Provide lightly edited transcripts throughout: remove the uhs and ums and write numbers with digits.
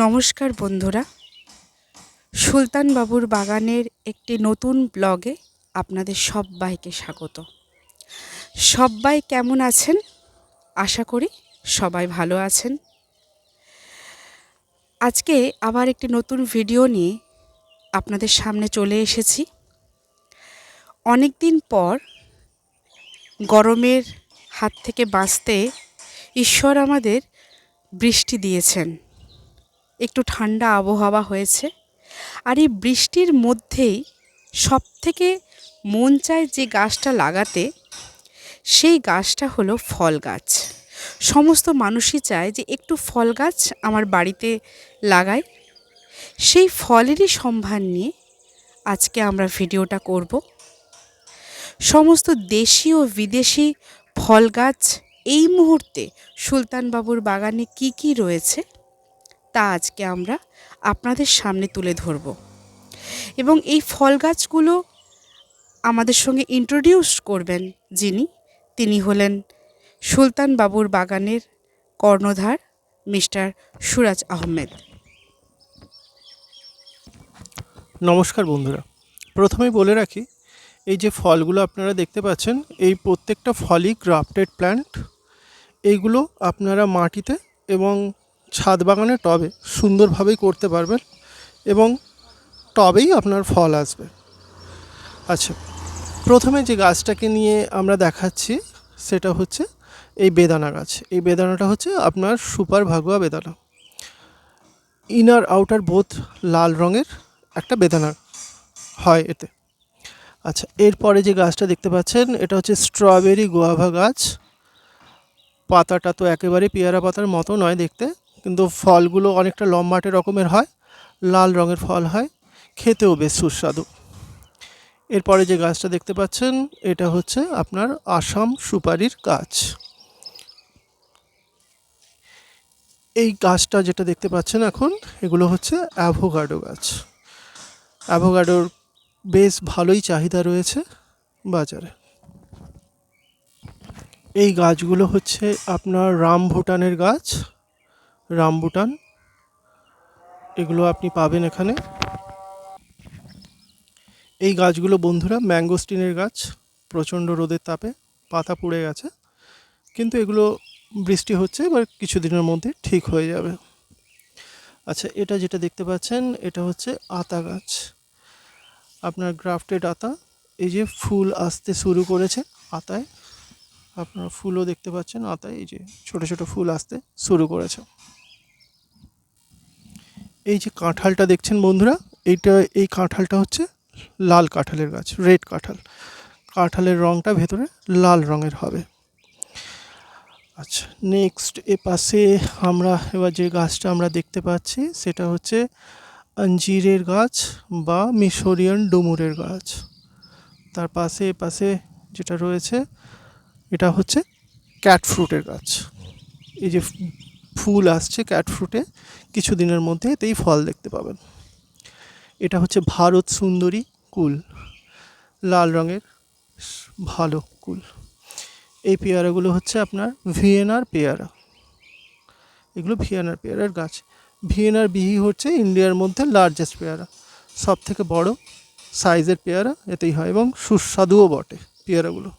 নমস্কার বন্ধুরা, সুলতান বাবুর বাগানের একটি নতুন ব্লগে আপনাদের সবাইকে স্বাগত। সবাই কেমন আছেন? আশা করি সবাই ভালো আছেন। আজকে আবার একটি নতুন ভিডিও নিয়ে আপনাদের সামনে চলে এসেছি। অনেক দিন পর গরমের হাত থেকে বাঁচতে ঈশ্বর আমাদের বৃষ্টি দিয়েছেন, একটু ঠান্ডা আবহাওয়া হয়েছে। আর এই বৃষ্টির মধ্যেই সবথেকে মন চায় যে গাছটা লাগাতে, সেই গাছটা হলো ফল গাছ। সমস্ত মানুষই চায় যে একটু ফল গাছ আমার বাড়িতে লাগাই। সেই ফলেরই সম্ভার নিয়ে আজকে আমরা ভিডিওটা করব। সমস্ত দেশি ও বিদেশি ফল গাছ এই মুহূর্তে সুলতান বাবুর বাগানে কি কি রয়েছে তা আজকে আমরা আপনাদের সামনে তুলে ধরব। এবং এই ফল গাছগুলো আমাদের সঙ্গে ইন্ট্রোডিউস করবেন তিনি হলেন সুলতান বাবুর বাগানের কর্ণধার মিস্টার সুরাজ আহমেদ। নমস্কার বন্ধুরা, প্রথমেই বলে রাখি, এই যে ফলগুলো আপনারা দেখতে পাচ্ছেন, এই প্রত্যেকটা ফলই গ্রাফটেড প্ল্যান্ট। এইগুলো আপনারা মাটিতে এবং ছাদ বাগানে টবে সুন্দরভাবেই করতে পারবেন এবং টবেই আপনার ফল আসবে। আচ্ছা, প্রথমে যে গাছটাকে নিয়ে আমরা দেখাচ্ছি সেটা হচ্ছে এই বেদানা গাছ। এই বেদানাটা হচ্ছে আপনার সুপার ভাগুয়া বেদানা। ইনার আউটার বোথ লাল রঙের একটা বেদানা হয় এতে। আচ্ছা, এরপরে যে গাছটা দেখতে পাচ্ছেন এটা হচ্ছে স্ট্রবেরি গোয়াভা গাছ। পাতাটা তো একেবারে পেয়ারা পাতার মতো নয় দেখতে, কিন্তু ফলগুলো অনেকটা লম্বাটে রকমের হয়, লাল রঙের ফল হয়, খেতেও বেশ সুস্বাদু। এরপরে যে গাছটা দেখতে পাচ্ছেন এটা হচ্ছে আপনার আসাম সুপারির গাছ। এই গাছটা যেটা দেখতে পাচ্ছেন এখন, এগুলো হচ্ছে অ্যাভোকাডো গাছ। অ্যাভোকাডোর বেশ ভালোই চাহিদা রয়েছে বাজারে। এই গাছগুলো হচ্ছে আপনার রামভুটানের গাছ, রামভুটান, এগুলো আপনি পাবেন এখানে। এই গাছগুলো বন্ধুরা ম্যাঙ্গোস্টিনের গাছ। প্রচণ্ড রোদের তাপে পাতা পুড়ে গেছে, কিন্তু এগুলো বৃষ্টি হচ্ছে, এবার কিছুদিনের মধ্যে ঠিক হয়ে যাবে। আচ্ছা, এটা যেটা দেখতে পাচ্ছেন এটা হচ্ছে আতা গাছ, আপনার গ্রাফটেড আতা। এই যে ফুল আসতে শুরু করেছে আতায়, আপনারা ফুলও দেখতে পাচ্ছেন আতায়, এই যে ছোট ছোট ফুল আসতে শুরু করেছে। এই যে কাঁঠালটা দেখছেন বন্ধুরা, এই কাঁঠালটা হচ্ছে লাল কাঁঠালের গাছ, রেড কাঁঠাল। কাঁঠালের রঙটা ভেতরে লাল রঙের হবে। আচ্ছা, নেক্সট এ পাশে আমরা এবার যে গাছটা আমরা দেখতে পাচ্ছি সেটা হচ্ছে আঞ্জিরের গাছ বা মিশরিয়ান ডুমুরের গাছ। তার পাশে যেটা রয়েছে এটা হচ্ছে ক্যাট ফ্রুটের গাছ। এই যে ফুল আসছে ক্যাট ফ্রুটে, কিছুদিনের মধ্যে এতেই ফল দেখতে পাবেন। এটা হচ্ছে ভারত সুন্দরী কুল, লাল রঙের ভালো কুল। এই পেয়ারাগুলো হচ্ছে আপনার ভিয়েনার পেয়ারা, এগুলো ভিয়েনার পেয়ারার গাছ। ভিয়েনার বিহি হচ্ছে ইন্ডিয়ার মধ্যে লার্জেস্ট পেয়ারা, সব থেকে বড় সাইজের পেয়ারা এতেই হয় এবং সুস্বাদুও বটে পেয়ারাগুলো।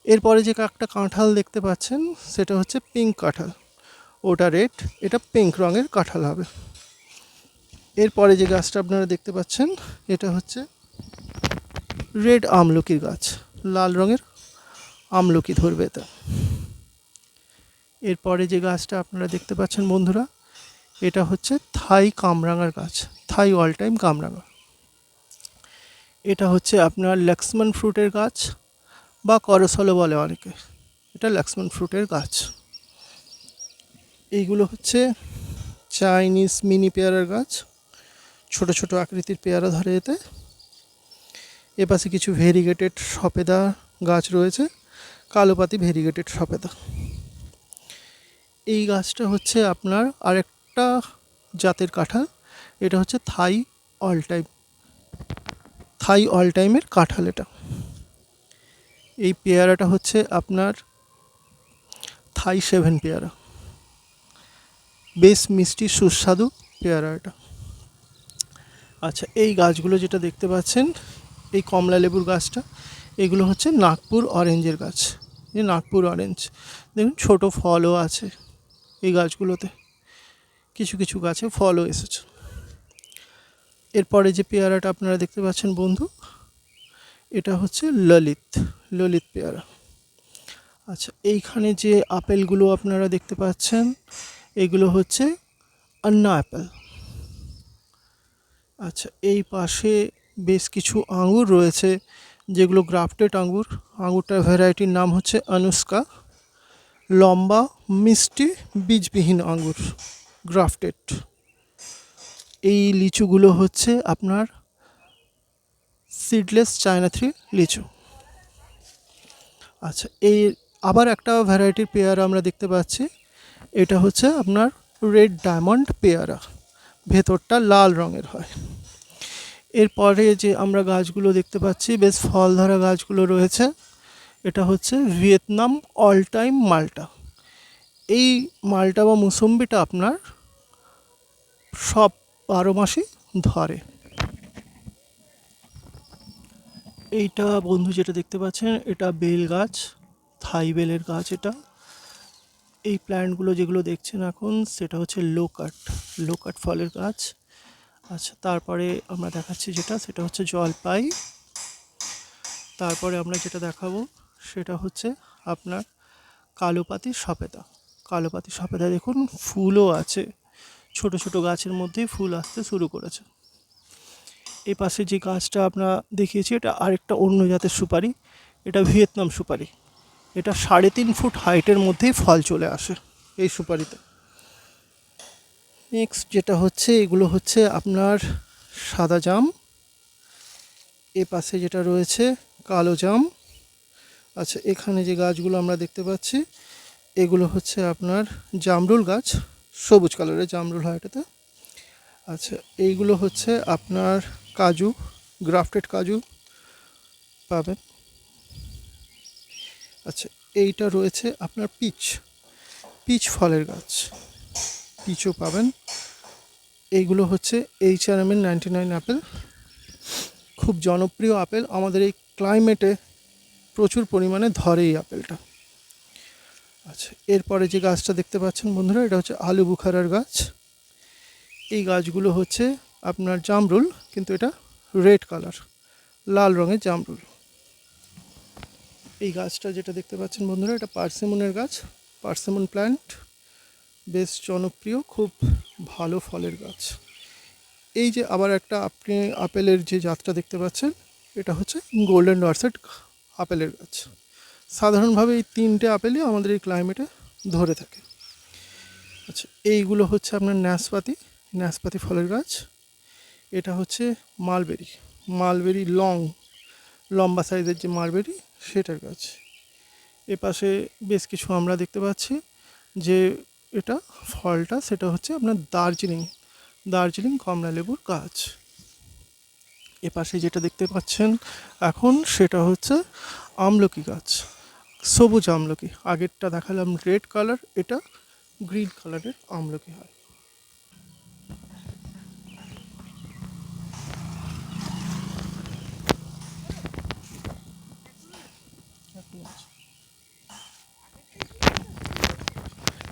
এরপরে যে একটা কাঁঠাল দেখতে পাচ্ছেন সেটা হচ্ছে পিঙ্ক কাঁঠাল, ওটা রেড, এটা পিঙ্ক রঙের কাঁঠাল হবে। এরপরে যে গাছটা আপনারা দেখতে পাচ্ছেন এটা হচ্ছে রেড আমলকির গাছ, লাল রঙের আমলকি ধরবে এটা। এরপরে যে গাছটা আপনারা দেখতে পাচ্ছেন বন্ধুরা এটা হচ্ছে থাই কামরাঙার গাছ, থাই অল টাইম কামরাঙা। এটা হচ্ছে আপনার লক্ষ্মণ ফ্রুটের গাছ বা করসলো বলে অনেকে, এটা লক্ষ্মণ ফ্রুটের গাছ। এইগুলো হচ্ছে চাইনিজ মিনি পেয়ারার গাছ, ছোট ছোট আকৃতির পেয়ারা ধরে এতে। এপাশে কিছু ভেরিগেটেড সপেদা গাছ রয়েছে, কালোপাতি ভেরিগেটেড সপেদা। এই গাছটা হচ্ছে আপনার আরেকটা জাতের কাঁঠাল, এটা হচ্ছে থাই অল টাইমের কাঁঠাল এটা। এই পেয়ারাটা হচ্ছে আপনার থাই 7 পেয়ারা, বেশ মিষ্টি সুস্বাদু পেয়ারা এটা। আচ্ছা, এই গাছগুলো যেটা দেখতে পাচ্ছেন, এই কমলা লেবুর গাছটা, এগুলো হচ্ছে নাগপুর অরেঞ্জের গাছ। এই নাগপুর অরেঞ্জ দেখুন ছোট ফলও আছে এই গাছগুলোতে, কিছু কিছু গাছে ফলও এসেছে। এরপরে যে পেয়ারাটা আপনারা দেখতে পাচ্ছেন বন্ধু, এটা হচ্ছে ললিত পেয়ারা। আচ্ছা, এইখানে যে আপেলগুলো আপনারা দেখতে পাচ্ছেন, এগুলো হচ্ছে আন্না অ্যাপেল। আচ্ছা, এই পাশে বেশ কিছু আঙুর রয়েছে, যেগুলো গ্রাফটেড আঙুর। আঙুরটার ভ্যারাইটির নাম হচ্ছে অনুষ্কা। লম্বা মিষ্টি বীজবিহীন আঙুর, গ্রাফটেড। এই লিচুগুলো হচ্ছে আপনার সিডলেস চায়না থ্রি লিচু। আচ্ছা, এই আবার একটা ভ্যারাইটির পেয়ারা আমরা দেখতে পাচ্ছি, এটা হচ্ছে আপনার রেড ডায়মন্ড পেয়ারা, ভেতরটা লাল রঙের হয়। এরপরে যে আমরা গাছগুলো দেখতে পাচ্ছি, বেশ ফল ধরা গাছগুলো রয়েছে, এটা হচ্ছে ভিয়েতনাম অল টাইম মালটা। এই মালটা বা মুসম্বিটা আপনার সব 12 মাসই ধরে। এইটা বন্ধু যেটা দেখতে পাচ্ছেন, এটা বেল গাছ, থাই বেলের গাছ এটা। এই প্ল্যান্টগুলো যেগুলো দেখছেন এখন, সেটা হচ্ছে লোকাট ফলের গাছ। আচ্ছা, তারপরে আমরা দেখাচ্ছি যেটা, সেটা হচ্ছে জলপাই। তারপরে আমরা যেটা দেখাবো সেটা হচ্ছে আপনার কালোপাতি সপেতা দেখুন ফুলও আছে, ছোট ছোট গাছের মধ্যেই ফুল আসতে শুরু করেছে। এই পাশে যে গাছটা আমরা দেখিয়েছি, এটা আরেকটা অন্য জাতের সুপারি, এটা ভিয়েতনাম সুপারি। এটা 3.5 ফুট হাইটের মধ্যেই ফল চলে আসে এই সুপারিতে। নেক্সট যেটা হচ্ছে, এগুলো হচ্ছে আপনার সাদা জাম। এ পাশে যেটা রয়েছে কালো জাম। আচ্ছা, এখানে যে গাছগুলো আমরা দেখতে পাচ্ছি, এগুলো হচ্ছে আপনার জামরুল গাছ, সবুজ কালারের জামরুল হয় এটাতে। আচ্ছা, এইগুলো হচ্ছে আপনার কাজু, গ্রাফটেড কাজু পাবেন। আচ্ছা, এইটা রয়েছে আপনার পিচ ফলের গাছ, পিচও পাবেন। এইগুলো হচ্ছে HRM-এর 99 আপেল, খুব জনপ্রিয় আপেল। আমাদের এই ক্লাইমেটে প্রচুর পরিমাণে ধরে এই আপেলটা। আচ্ছা, এরপরে যে গাছটা দেখতে পাচ্ছেন বন্ধুরা, এটা হচ্ছে আলু বুখারার গাছ। এই গাছগুলো হচ্ছে আপনার জামরুল, কিন্তু এটা রেড কালার, লাল রঙের জামরুল। এই গাছটা যেটা দেখতে পাচ্ছেন বন্ধুরা, এটা পার্সিমনের গাছ, পার্সিমন প্ল্যান্ট, বেশ জনপ্রিয়, খুব ভালো ফলের গাছ। এই যে আবার একটা আপনি আপেলের যে জাতটা দেখতে পাচ্ছেন, এটা হচ্ছে গোল্ডেন ডরসেট আপেলের গাছ। সাধারণভাবে এই 3টে আপেলই আমাদের এই ক্লাইমেটে ধরে থাকে। আচ্ছা, এইগুলো হচ্ছে আপনার ন্যাসপাতি ফলের গাছ। এটা হচ্ছে মালবেরি লম্বা সাইজের যে মালবেরি, সেটার গাছ। এপাশে বেশ কিছু আমরা দেখতে পাচ্ছি যে এটা ফলটা, সেটা হচ্ছে আপনার দার্জিলিং কমলা লেবুর গাছ। এপাশে যেটা দেখতে পাচ্ছেন এখন, সেটা হচ্ছে আমলকি গাছ, সবুজ আমলকি। আগেরটা দেখালাম রেড কালার, এটা গ্রিন কালারের আমলকি হয়।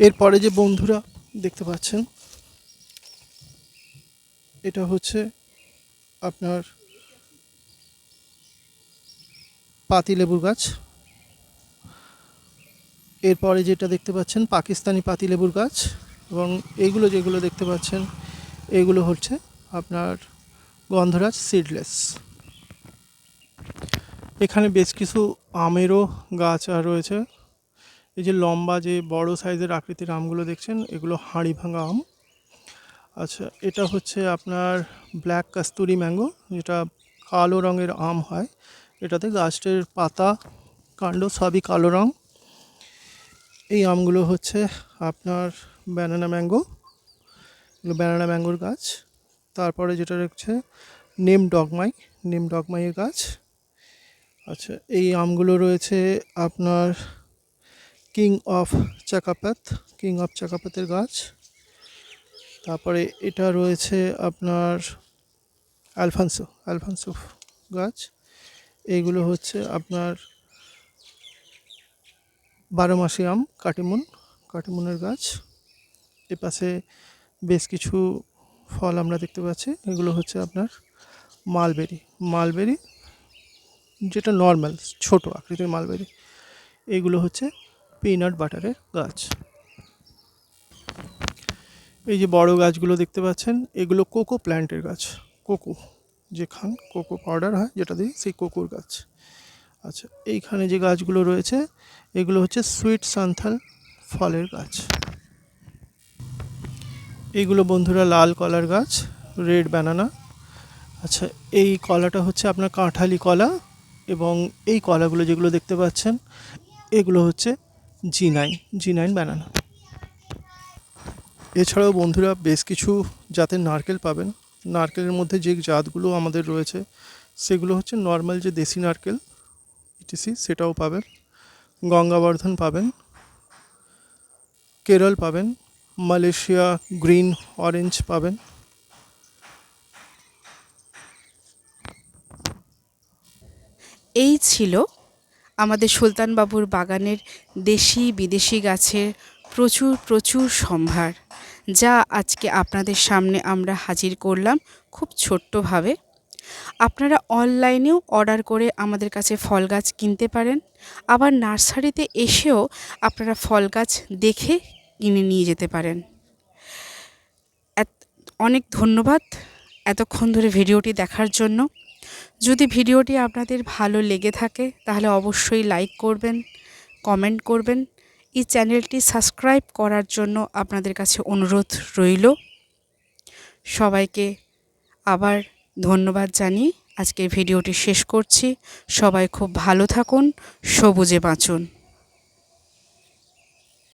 এরপরে যে বন্ধুরা দেখতে পাচ্ছেন, এটা হচ্ছে আপনার পাতিলেবুর গাছ। এরপরে যেটা দেখতে পাচ্ছেন পাকিস্তানি পাতিলেবুর গাছ। এবং এইগুলো যেগুলো দেখতে পাচ্ছেন, এগুলো হচ্ছে আপনার গন্ধরাজ সিডলেস। এখানে বেশ কিছু আমেরও গাছ আর রয়েছে। এই যে লম্বা যে বড় সাইজের আকৃতির আমগুলো দেখছেন, এগুলো হাঁড়ি ভাঙা আম। আচ্ছা, এটা হচ্ছে আপনার ব্ল্যাক কাস্তুরি ম্যাঙ্গো, যেটা কালো রঙের আম হয়। এটাতে গাছটির পাতা, কাণ্ড সবই কালো রঙ। এই আমগুলো হচ্ছে আপনার ব্যানানা ম্যাঙ্গোর গাছ। তারপরে যেটা রয়েছে নিম ডগমাইয়ের গাছ। আচ্ছা, এই আমগুলো রয়েছে আপনার কিং অফ চাকাপাতের গাছ। তারপরে এটা রয়েছে আপনার অ্যালফানসো গাছ। এইগুলো হচ্ছে আপনার 12 মাসি আম, কাটিমুনের গাছ। এপাশে বেশ কিছু ফল আমরা দেখতে পাচ্ছি। এগুলো হচ্ছে আপনার মালবেরি, যেটা নর্মাল ছোট আকৃতির মালবেরি। এইগুলো হচ্ছে পিনাট বাটারের গাছ। এই যে বড় গাছগুলো দেখতে পাচ্ছেন, এগুলো কোকো প্ল্যান্টের গাছ। কোকো যে খান, কোকো পাউডার হয় যেটা দিয়ে, সেই কোকোর গাছ। আচ্ছা, এইখানে যে গাছগুলো রয়েছে এগুলো হচ্ছে সুইট সান্থাল ফলের গাছ। এইগুলো বন্ধুরা লাল কলার গাছ, রেড ব্যানানা। আচ্ছা, এই কলাটা হচ্ছে আপনার কাঁঠালি কলা, এবং এই কলাগুলো যেগুলো দেখতে পাচ্ছেন এগুলো হচ্ছে জি9 ব্যানানা। এছাড়াও বন্ধুরা বেশ কিছু জাতের নারকেল পাবেন। নারকেলের মধ্যে যে জাতগুলো আমাদের রয়েছে সেগুলো হচ্ছে নর্মাল যে দেশি নারকেল ইটিসি, সেটাও পাবেন। গঙ্গাবর্ধন পাবেন, কেরল পাবেন, মালয়েশিয়া গ্রিন অরেঞ্জ পাবেন। এই ছিল আমাদের সুলতানবাবুর বাগানের দেশি বিদেশি গাছের প্রচুর সম্ভার, যা আজকে আপনাদের সামনে আমরা হাজির করলাম খুব ছোট্টভাবে। আপনারা অনলাইনেও অর্ডার করে আমাদের কাছে ফল গাছ কিনতে পারেন, আবার নার্সারিতে এসেও আপনারা ফল গাছ দেখে কিনে নিয়ে যেতে পারেন। অনেক ধন্যবাদ এতক্ষণ ধরে ভিডিওটি দেখার জন্য। যদি ভিডিওটি আপনাদের ভালো লেগে থাকে তাহলে অবশ্যই লাইক করবেন, কমেন্ট করবেন। এই চ্যানেলটি সাবস্ক্রাইব করার জন্য আপনাদের কাছে অনুরোধ রইল। সবাইকে আবার ধন্যবাদ জানিয়ে আজকের ভিডিওটি শেষ করছি। সবাই খুব ভালো থাকুন, সবুজে বাঁচুন।